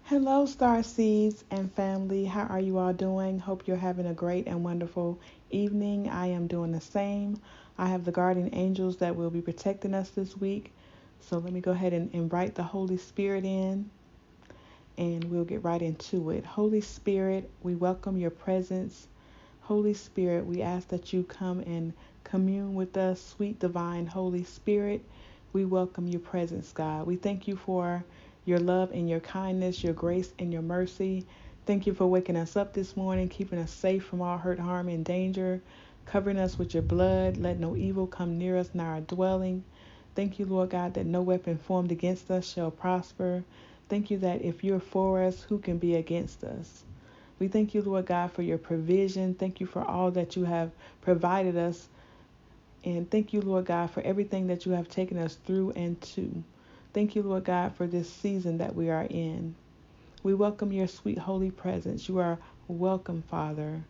Hello, Star Seeds and family. How are you all doing? Hope you're having a great and wonderful evening. I am doing the same. I have the guardian angels that will be protecting us this week. So let me go ahead and invite the Holy Spirit in and we'll get right into it. Holy Spirit, we welcome your presence. Holy Spirit, we ask that you come and commune with us. Sweet divine Holy Spirit, we welcome your presence, God. We thank you for your love and your kindness, your grace and your mercy. Thank you for waking us up this morning, keeping us safe from all hurt, harm, and danger, covering us with your blood. Let no evil come near us, nor our dwelling. Thank you, Lord God, that no weapon formed against us shall prosper. Thank you that if you're for us, who can be against us? We thank you, Lord God, for your provision. Thank you for all that you have provided us. And thank you, Lord God, for everything that you have taken us through and to. Thank you, Lord God, for this season that we are in. We welcome your sweet holy presence. You are welcome, Father.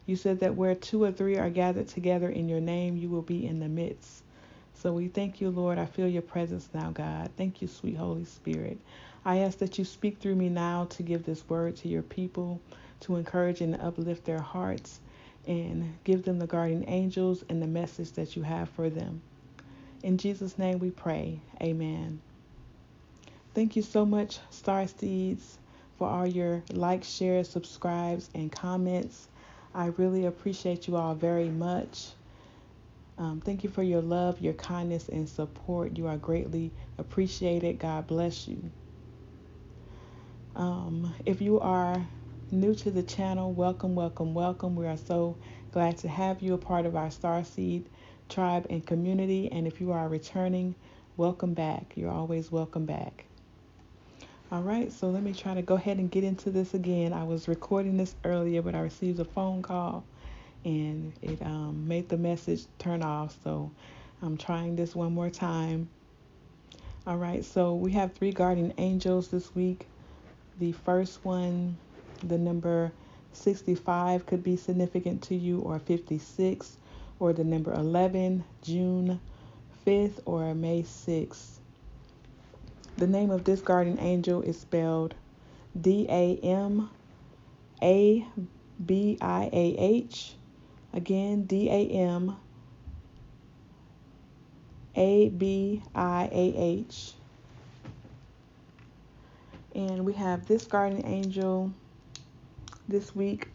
You said that where two or three are gathered together in your name, you will be in the midst. So we thank you, Lord. I feel your presence now, God. Thank you, sweet Holy Spirit. I ask that you speak through me now to give this word to your people, to encourage and uplift their hearts, and give them the guardian angels and the message that you have for them. In Jesus' name we pray. Amen. Thank you so much, Star Seeds, for all your likes, shares, subscribes, and comments. I really appreciate you all very much. Thank you for your love, your kindness, and support. You are greatly appreciated. God bless you. If you are new to the channel, welcome, welcome, welcome. We are so glad to have you a part of our Starseed tribe and community. And if you are returning, welcome back. You're always welcome back. All right, so let me try to go ahead and get into this again. I was recording this earlier, but I received a phone call and it made the message turn off. So I'm trying this one more time. All right, so we have three guardian angels this week. The first one, the number 65 could be significant to you, or 56, or the number 11, June 5th, or May 6th. The name of this guardian angel is spelled Damabiah. Again, Damabiah. And we have this guardian angel this week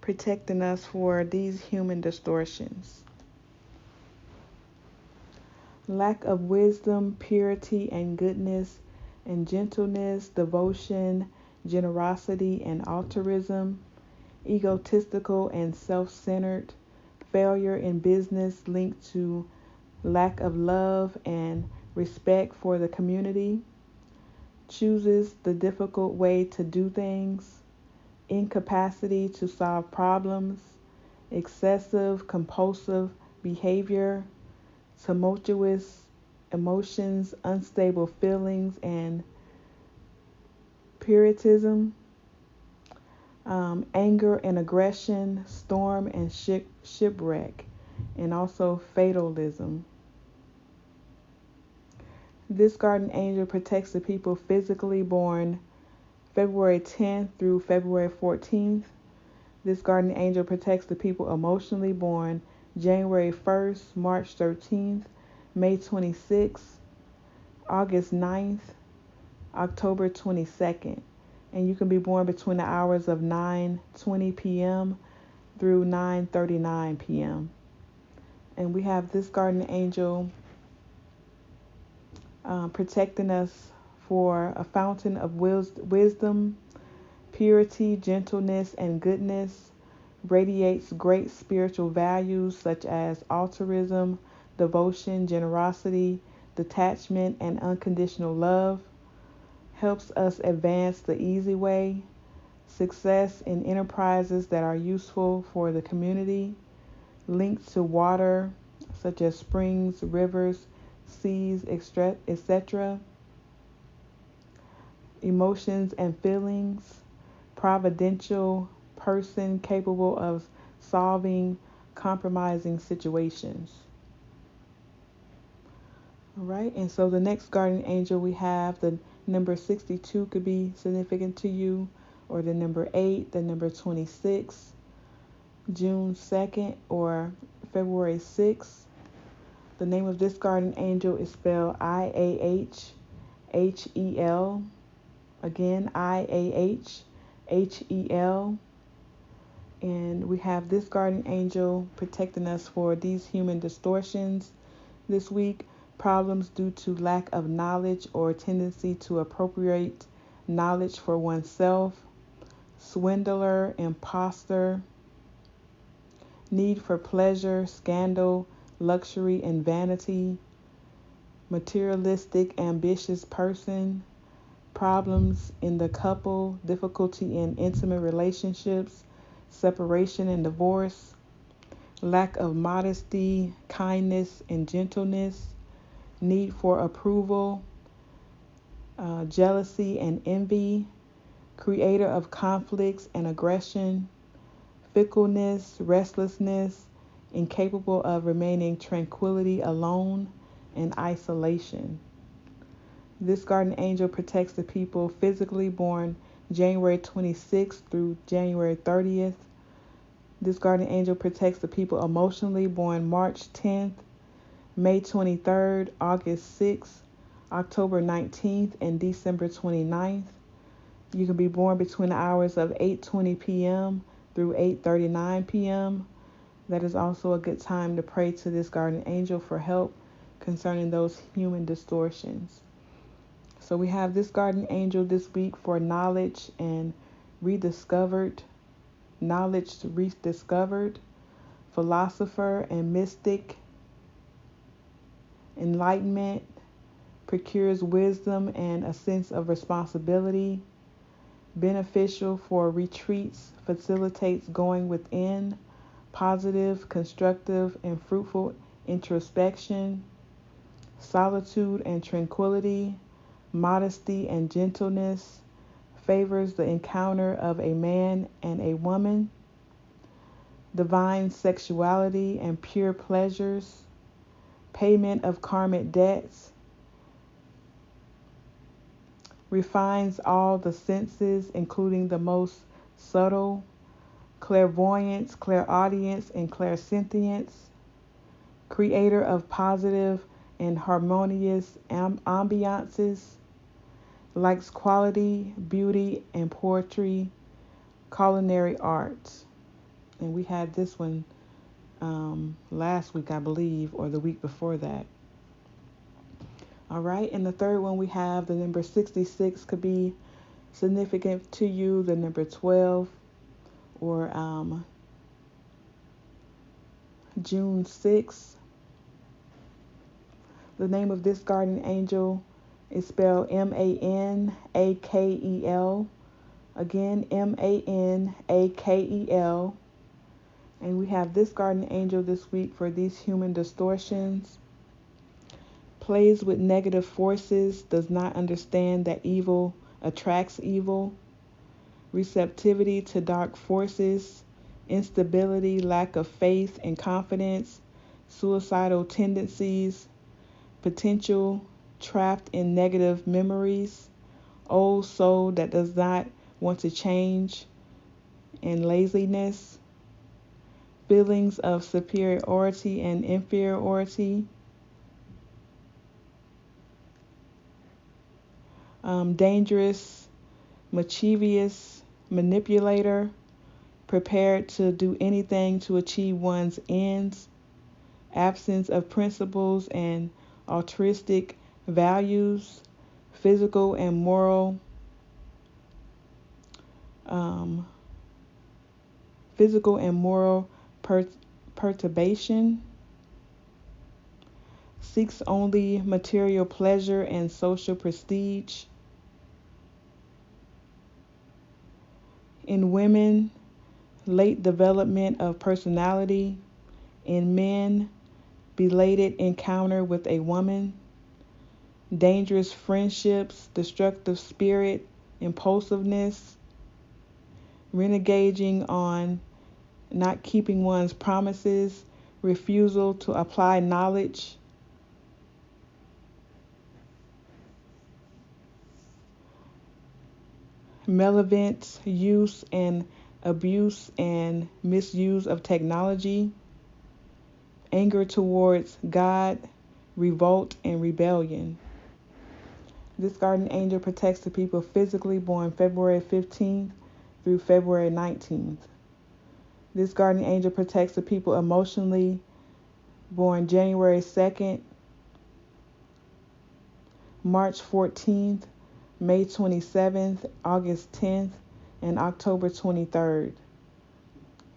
protecting us for these human distortions. Lack of wisdom, purity, and goodness, and gentleness, devotion, generosity, and altruism, egotistical and self-centered, failure in business linked to lack of love and respect for the community, chooses the difficult way to do things, incapacity to solve problems, excessive compulsive behavior, tumultuous emotions, unstable feelings, and puritanism, anger and aggression, storm and shipwreck, and also fatalism. This guardian angel protects the people physically born February 10th through February 14th. This guardian angel protects the people emotionally born January 1st, March 13th, May 26th, August 9th, October 22nd. And you can be born between the hours of 9:20 p.m. through 9:39 p.m. And we have this guardian angel protecting us for a fountain of wisdom, purity, gentleness, and goodness, radiates great spiritual values such as altruism, devotion, generosity, detachment, and unconditional love, helps us advance the easy way, success in enterprises that are useful for the community, linked to water such as springs, rivers, seas, etc., emotions and feelings, providential person capable of solving compromising situations. All right, and so the next guardian angel we have, the Number 62 could be significant to you, or the number 8, the number 26, June 2nd, or February 6th. The name of this guardian angel is spelled IAHHEL. Again, IAHHEL. And we have this guardian angel protecting us for these human distortions this week: problems due to lack of knowledge or tendency to appropriate knowledge for oneself, swindler, imposter, need for pleasure, scandal, luxury, and vanity, materialistic, ambitious person, problems in the couple, difficulty in intimate relationships, separation and divorce, lack of modesty, kindness, and gentleness, need for approval, jealousy and envy, creator of conflicts and aggression, fickleness, restlessness, incapable of remaining tranquility alone, and isolation. This guardian angel protects the people physically born January 26th through January 30th. This guardian angel protects the people emotionally born March 10th, May 23rd, August 6th, October 19th, and December 29th. You can be born between the hours of 8:20 p.m. through 8:39 p.m. That is also a good time to pray to this guardian angel for help concerning those human distortions. So we have this guardian angel this week for knowledge and rediscovered, philosopher and mystic, enlightenment, procures wisdom and a sense of responsibility, beneficial for retreats, facilitates going within, positive, constructive, and fruitful introspection, solitude and tranquility, modesty and gentleness, favors the encounter of a man and a woman, divine sexuality and pure pleasures, payment of karmic debts, refines all the senses, including the most subtle, clairvoyance, clairaudience, and clairsentience, creator of positive and harmonious ambiances, likes quality, beauty, and poetry, culinary arts. And we had this one last week, I believe, or the week before that. All right, and the third one we have the number 66 could be significant to you, the number 12, or June 6th. The name of this guardian angel is spelled Manakel. Again, Manakel. And we have this guardian angel this week for these human distortions. Plays with negative forces, does not understand that evil attracts evil. Receptivity to dark forces, instability, lack of faith and confidence, suicidal tendencies, potential trapped in negative memories, old soul that does not want to change, and laziness, feelings of superiority and inferiority, dangerous, mischievous, manipulator, prepared to do anything to achieve one's ends, absence of principles and altruistic values, physical and moral perturbation, seeks only material pleasure and social prestige. In women, late development of personality. In men, belated encounter with a woman. Dangerous friendships, destructive spirit, impulsiveness, reneging on not keeping one's promises, refusal to apply knowledge. malevolent use and abuse and misuse of technology, anger towards God, revolt, and rebellion. This guardian angel protects the people physically born February 15th through February 19th. This guardian angel protects the people emotionally born January 2nd, March 14th, May 27th, August 10th, and October 23rd.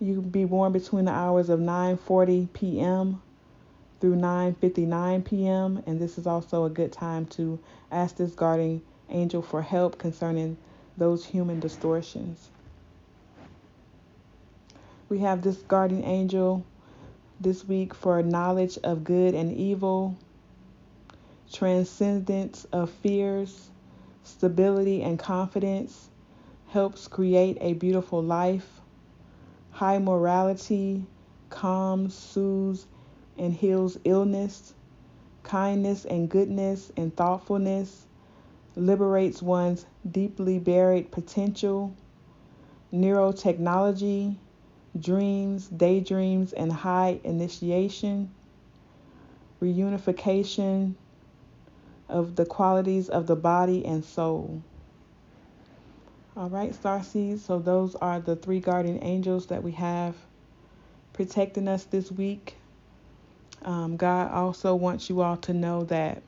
You can be born between the hours of 9:40 p.m. through 9:59 p.m. and this is also a good time to ask this guardian angel for help concerning those human distortions. We have this guardian angel this week for knowledge of good and evil, transcendence of fears, stability and confidence, helps create a beautiful life, high morality, calms, soothes, and heals illness, kindness and goodness and thoughtfulness, liberates one's deeply buried potential, neurotechnology, dreams, daydreams, and high initiation, reunification of the qualities of the body and soul. All right, Starseeds, so those are the 3 guardian angels that we have protecting us this week. God also wants you all to know that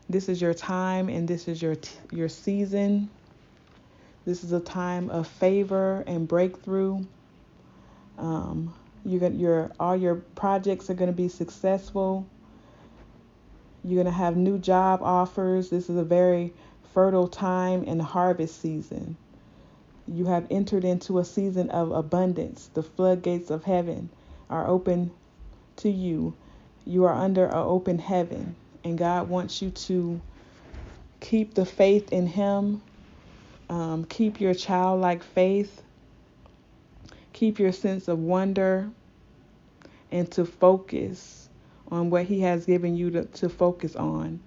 this is your time and this is your season. This is a time of favor and breakthrough. All your projects are going to be successful. You're going to have new job offers. This is a very fertile time and harvest season. You have entered into a season of abundance. The floodgates of heaven are open to you. You are under an open heaven, and God wants you to keep the faith in Him. Keep your childlike faith. Keep your sense of wonder, and to focus on what He has given you to focus on,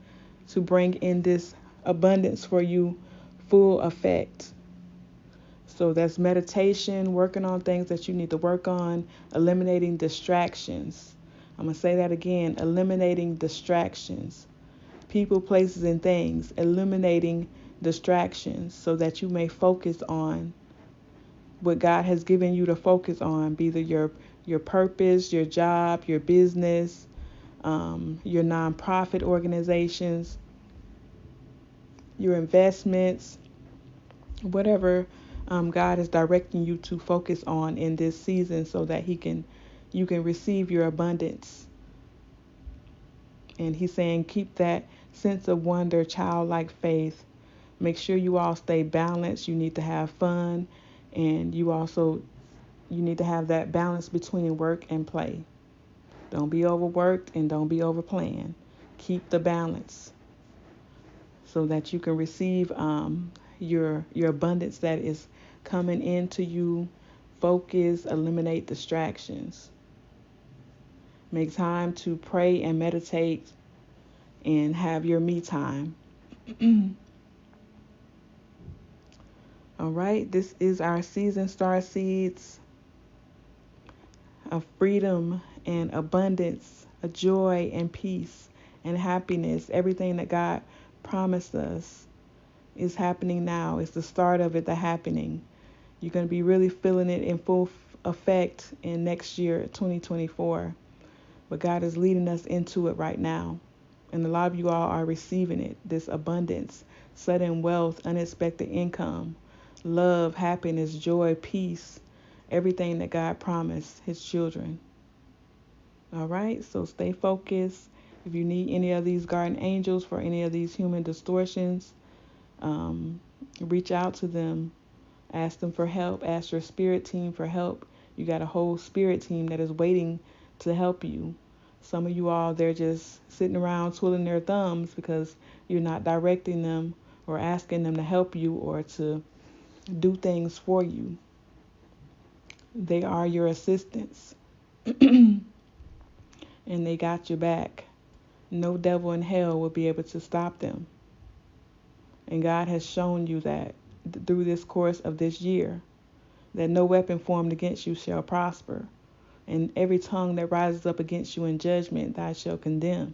to bring in this abundance for you full effect. So that's meditation, working on things that you need to work on, eliminating distractions. I'm going to say that again, eliminating distractions. People, places, and things, eliminating distractions so that you may focus on what God has given you to focus on, be it your purpose, your job, your business, your nonprofit organizations, your investments, whatever God is directing you to focus on in this season so that you can receive your abundance. And He's saying keep that sense of wonder, childlike faith. Make sure you all stay balanced. You need to have fun, and you need to have that balance between work and play. Don't be overworked and don't be overplanned. Keep the balance so that you can receive your abundance that is coming into you. Focus, eliminate distractions. Make time to pray and meditate and have your me time. All right, this is our season, Star Seeds, of freedom and abundance, a joy and peace and happiness. Everything that God promised us is happening now. It's the start of it, the happening. You're going to be really feeling it in full effect in next year, 2024. But God is leading us into it right now. And a lot of you all are receiving it, this abundance, sudden wealth, unexpected income, love, happiness, joy, peace, everything that God promised His children. All right, so stay focused. If you need any of these guardian angels for any of these human distortions, reach out to them. Ask them for help. Ask your spirit team for help. You got a whole spirit team that is waiting to help you. Some of you all, they're just sitting around twiddling their thumbs because you're not directing them or asking them to help you or to do things for you. They are your assistants. And they got your back. No devil in hell will be able to stop them. And God has shown you that through this course of this year, that no weapon formed against you shall prosper, and every tongue that rises up against you in judgment thou shalt condemn.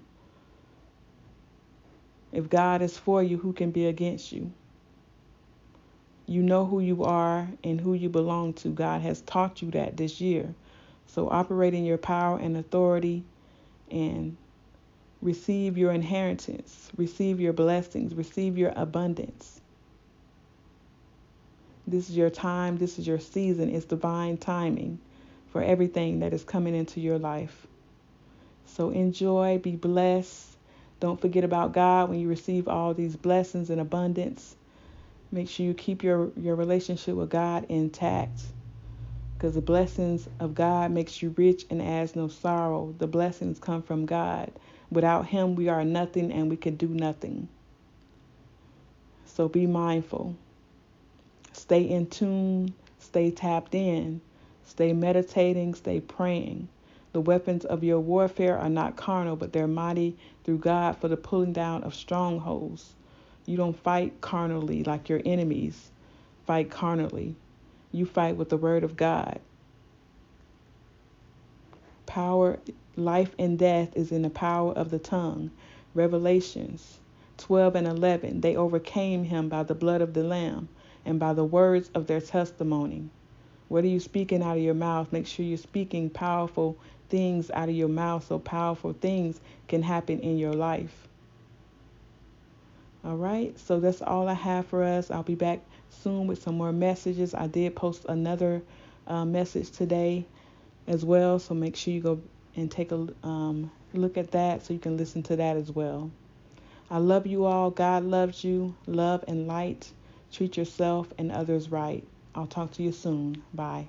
If God is for you, who can be against you? You know who you are and who you belong to. God has taught you that this year. So operate in your power and authority and receive your inheritance, receive your blessings, receive your abundance. This is your time, this is your season. It's divine timing for everything that is coming into your life. So enjoy, be blessed. Don't forget about God when you receive all these blessings and abundance. Make sure you keep your relationship with God intact, because the blessings of God makes you rich and adds no sorrow. The blessings come from God. Without him, we are nothing and we can do nothing. So be mindful. Stay in tune. Stay tapped in. Stay meditating. Stay praying. The weapons of your warfare are not carnal, but they're mighty through God for the pulling down of strongholds. You don't fight carnally like your enemies fight carnally. You fight with the word of God. Power, life and death is in the power of the tongue. Revelations 12:11. They overcame him by the blood of the Lamb and by the words of their testimony. What are you speaking out of your mouth? Make sure you're speaking powerful things out of your mouth so powerful things can happen in your life. All right, so that's all I have for us. I'll be back soon with some more messages. I did post another message today as well, so make sure you go and take a look at that so you can listen to that as well. I love you all. God loves you. Love and light. Treat yourself and others right. I'll talk to you soon. Bye.